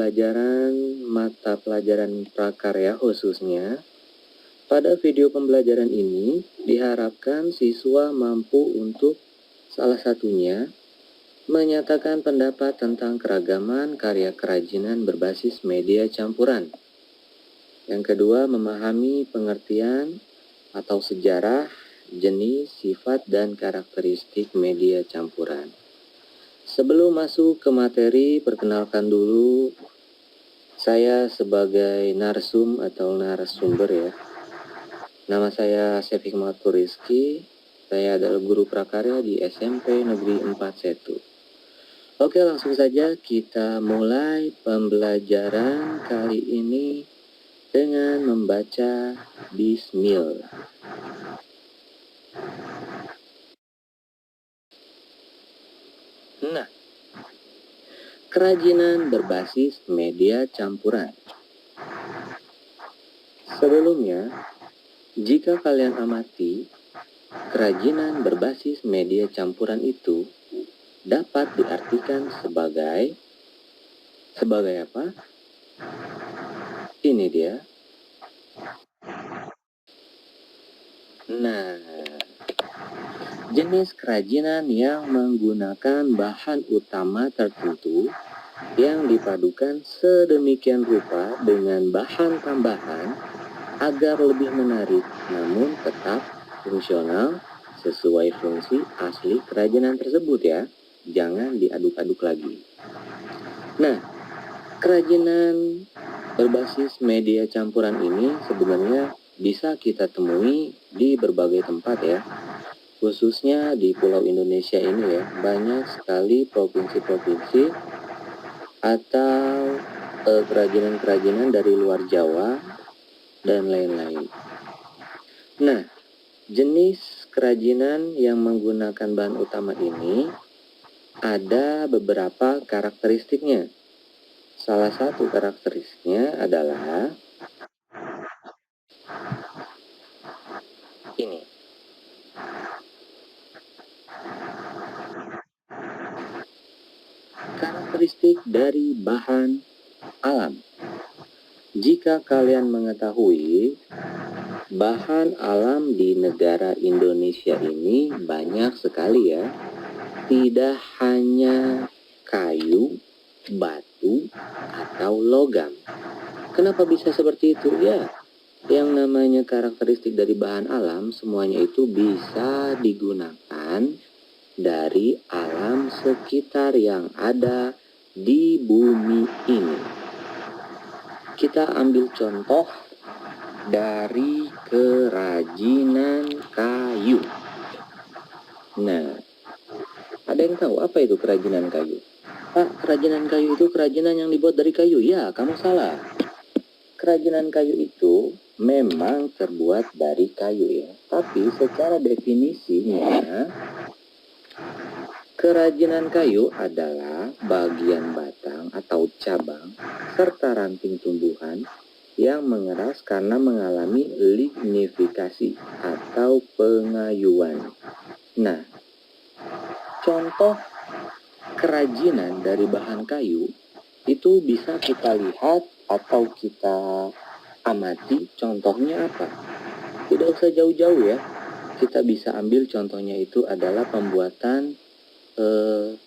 pembelajaran mata pelajaran prakarya khususnya, pada video pembelajaran ini diharapkan siswa mampu untuk salah satunya menyatakan pendapat tentang keragaman karya kerajinan berbasis media campuran. Yang kedua, memahami pengertian atau sejarah, jenis, sifat, dan karakteristik media campuran. Sebelum masuk ke materi, perkenalkan dulu saya sebagai narsum atau narasumber ya. Nama saya Syafiq Matur Rizky, saya adalah guru prakarya di SMP Negeri 41. Oke, langsung saja kita mulai pembelajaran kali ini dengan membaca Bismillah. Nah, kerajinan berbasis media campuran. Sebelumnya, jika kalian amati, kerajinan berbasis media campuran itu dapat diartikan sebagai apa? Ini dia. Nah, jenis kerajinan yang menggunakan bahan utama tertentu yang dipadukan sedemikian rupa dengan bahan tambahan agar lebih menarik namun tetap fungsional sesuai fungsi asli kerajinan tersebut ya. Jangan diaduk-aduk lagi. Nah, kerajinan berbasis media campuran ini sebenarnya bisa kita temui di berbagai tempat ya. Khususnya di Pulau Indonesia ini ya, banyak sekali provinsi-provinsi atau kerajinan-kerajinan dari luar Jawa dan lain-lain. Nah, jenis kerajinan yang menggunakan bahan utama ini ada beberapa karakteristiknya. Salah satu karakteristiknya adalah ini. Karakteristik dari bahan alam. Jika kalian mengetahui, bahan alam di negara Indonesia ini banyak sekali ya. Tidak hanya kayu, batu, atau logam. Kenapa bisa seperti itu? Ya, yang namanya karakteristik dari bahan alam, semuanya itu bisa digunakan dari alam sekitar yang ada di bumi ini. Kita ambil contoh dari kerajinan kayu. Nah, ada yang tahu apa itu kerajinan kayu? Pak, kerajinan kayu itu kerajinan yang dibuat dari kayu. Ya, kamu salah. Kerajinan kayu itu memang terbuat dari kayu ya. Tapi secara definisinya, kerajinan kayu adalah bagian batang atau cabang serta ranting tumbuhan yang mengeras karena mengalami lignifikasi atau pengayuan. Nah, contoh kerajinan dari bahan kayu itu bisa kita lihat atau kita amati contohnya apa. Tidak usah jauh-jauh ya. Kita bisa ambil contohnya itu adalah pembuatan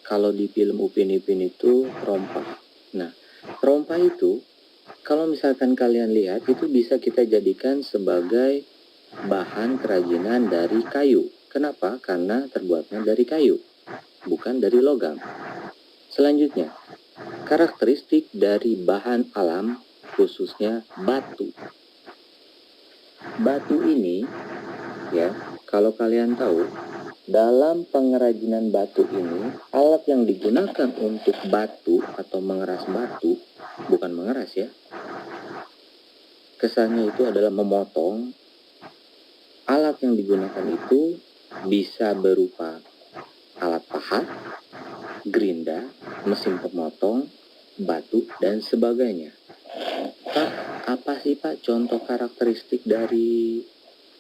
kalau di film Upin Ipin itu terompah. Nah, terompah itu kalau misalkan kalian lihat itu bisa kita jadikan sebagai bahan kerajinan dari kayu. Kenapa? Karena terbuatnya dari kayu, bukan dari logam. Selanjutnya, karakteristik dari bahan alam khususnya batu. Batu ini ya, kalau kalian tahu, dalam pengerajinan batu ini, alat yang digunakan untuk batu atau mengeras batu, bukan mengeras ya. Kesannya itu adalah memotong. Alat yang digunakan itu bisa berupa alat pahat, gerinda, mesin pemotong, batu, dan sebagainya. Pak, apa sih Pak contoh karakteristik dari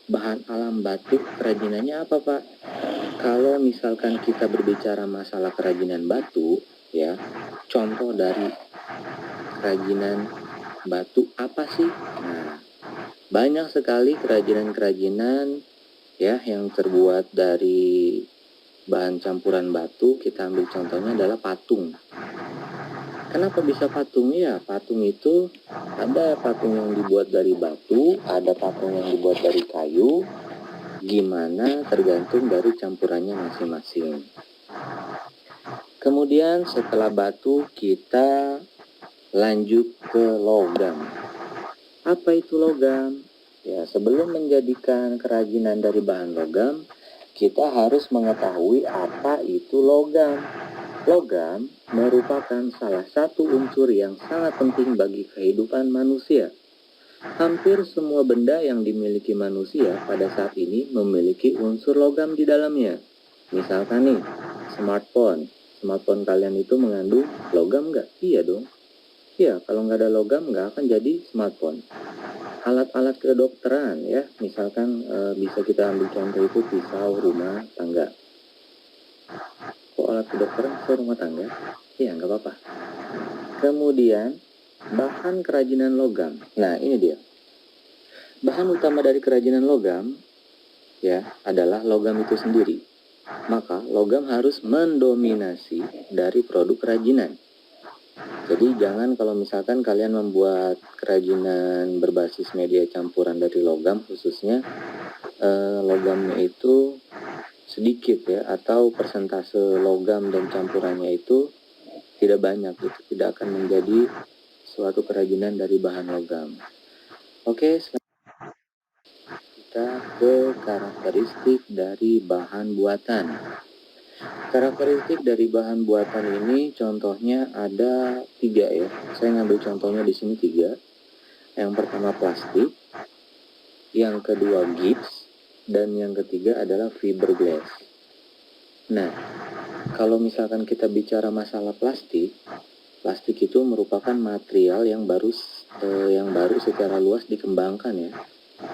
bahan alam batu? Kerajinannya apa Pak? Kalau misalkan kita berbicara masalah kerajinan batu, ya, contoh dari kerajinan batu apa sih? Nah, banyak sekali kerajinan-kerajinan ya yang terbuat dari bahan campuran batu. Kita ambil contohnya adalah patung. Kenapa bisa patung? Ya, patung itu ada patung yang dibuat dari batu, ada patung yang dibuat dari kayu. Gimana tergantung dari campurannya masing-masing. Kemudian setelah batu kita lanjut ke logam. Apa itu logam? Ya, sebelum menjadikan kerajinan dari bahan logam, kita harus mengetahui apa itu logam. Logam merupakan salah satu unsur yang sangat penting bagi kehidupan manusia. Hampir semua benda yang dimiliki manusia pada saat ini memiliki unsur logam di dalamnya. Misalkan nih, smartphone. Smartphone kalian itu mengandung logam nggak? Iya dong. Iya, kalau nggak ada logam nggak akan jadi smartphone. Alat-alat kedokteran ya, misalkan bisa kita ambil contoh itu pisau rumah tangga. Kok alat kedokteran pisau rumah tangga? Iya, nggak apa-apa. Kemudian bahan kerajinan logam. Nah, ini dia. Bahan utama dari kerajinan logam ya adalah logam itu sendiri. Maka logam harus mendominasi dari produk kerajinan. Jadi jangan kalau misalkan kalian membuat kerajinan berbasis media campuran dari logam, khususnya logamnya itu sedikit ya, atau persentase logam dan campurannya itu tidak banyak, itu tidak akan menjadi suatu kerajinan dari bahan logam. Oke, selanjutnya kita ke karakteristik dari bahan buatan. Karakteristik dari bahan buatan ini contohnya ada 3 ya. Saya ngambil contohnya di sini 3. Yang pertama plastik, yang kedua gips, dan yang ketiga adalah fiberglass. Nah, kalau misalkan kita bicara masalah plastik, plastik itu merupakan material yang baru secara luas dikembangkan ya,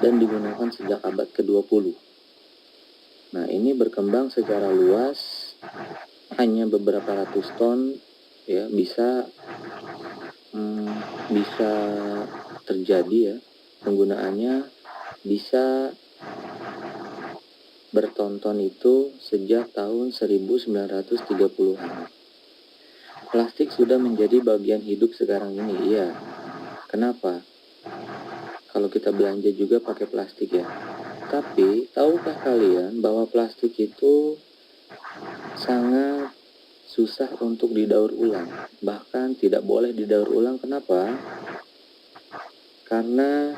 dan digunakan sejak abad ke-20. Nah, ini berkembang secara luas, hanya beberapa ratus ton ya, bisa terjadi ya, penggunaannya bisa bertonton itu sejak tahun 1930-an. Plastik sudah menjadi bagian hidup sekarang ini. Iya. Kenapa? Kalau kita belanja juga pakai plastik ya. Tapi, tahukah kalian bahwa plastik itu sangat susah untuk didaur ulang? Bahkan tidak boleh didaur ulang. Kenapa? Karena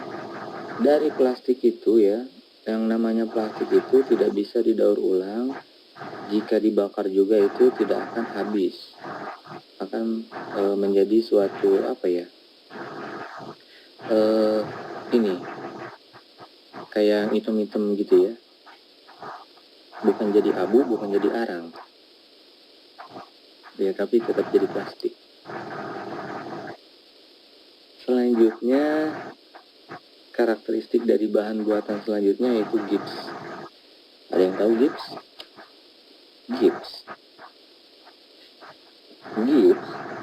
dari plastik itu ya, yang namanya plastik itu tidak bisa didaur ulang. Jika dibakar juga itu tidak akan habis. Akan menjadi suatu ini kayak hitam-hitam gitu ya, bukan jadi abu, bukan jadi arang ya, tapi tetap jadi plastik. Selanjutnya, karakteristik dari bahan buatan selanjutnya yaitu gips. Ada yang tahu gips? Gips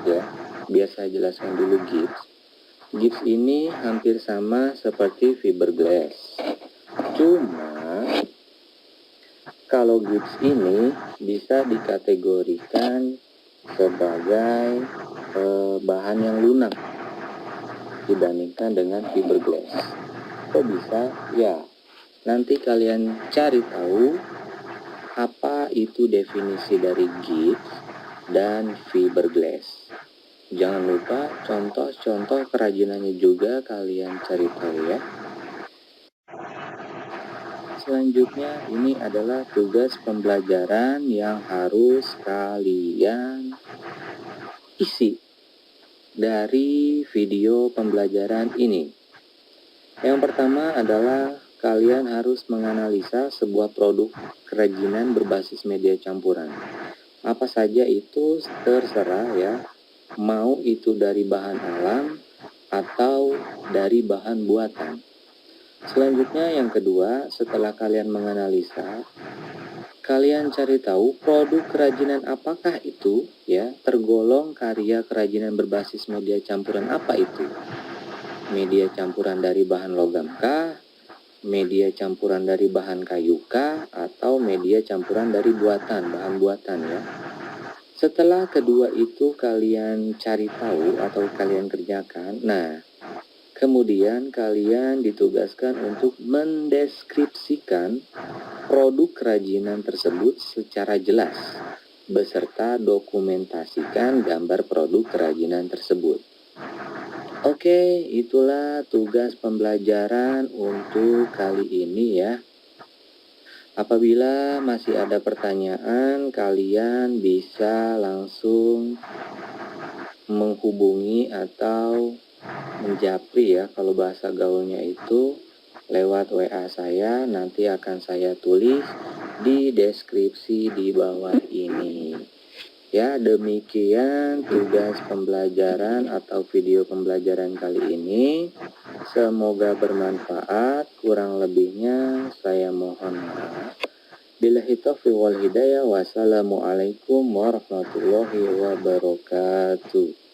ya, biar saya jelaskan dulu gips. Gips ini hampir sama seperti fiberglass, cuma kalau gips ini bisa dikategorikan sebagai bahan yang lunak dibandingkan dengan fiberglass. Kok bisa? Ya, nanti kalian cari tahu apa itu definisi dari gips dan fiberglass. Jangan lupa contoh-contoh kerajinannya juga kalian cari tahu ya. Selanjutnya ini adalah tugas pembelajaran yang harus kalian isi dari video pembelajaran ini. Yang pertama adalah kalian harus menganalisa sebuah produk kerajinan berbasis media campuran. Apa saja itu terserah ya, mau itu dari bahan alam atau dari bahan buatan. Selanjutnya yang kedua, setelah kalian menganalisa, kalian cari tahu produk kerajinan apakah itu, ya, tergolong karya kerajinan berbasis media campuran apa itu? Media campuran dari bahan logam kah? Media campuran dari bahan kayu kah? Atau media campuran dari bahan buatan ya? Setelah kedua itu kalian cari tahu atau kalian kerjakan, nah, kemudian kalian ditugaskan untuk mendeskripsikan produk kerajinan tersebut secara jelas, beserta dokumentasikan gambar produk kerajinan tersebut. Oke, itulah tugas pembelajaran untuk kali ini ya. Apabila masih ada pertanyaan, kalian bisa langsung menghubungi atau menjapri ya, kalau bahasa gaulnya itu lewat WA saya, nanti akan saya tulis di deskripsi di bawah ini. Ya, demikian tugas pembelajaran atau video pembelajaran kali ini. Semoga bermanfaat, kurang lebihnya saya mohon maaf. Billahi taufiq wal hidayah. Wassalamualaikum warahmatullahi wabarakatuh.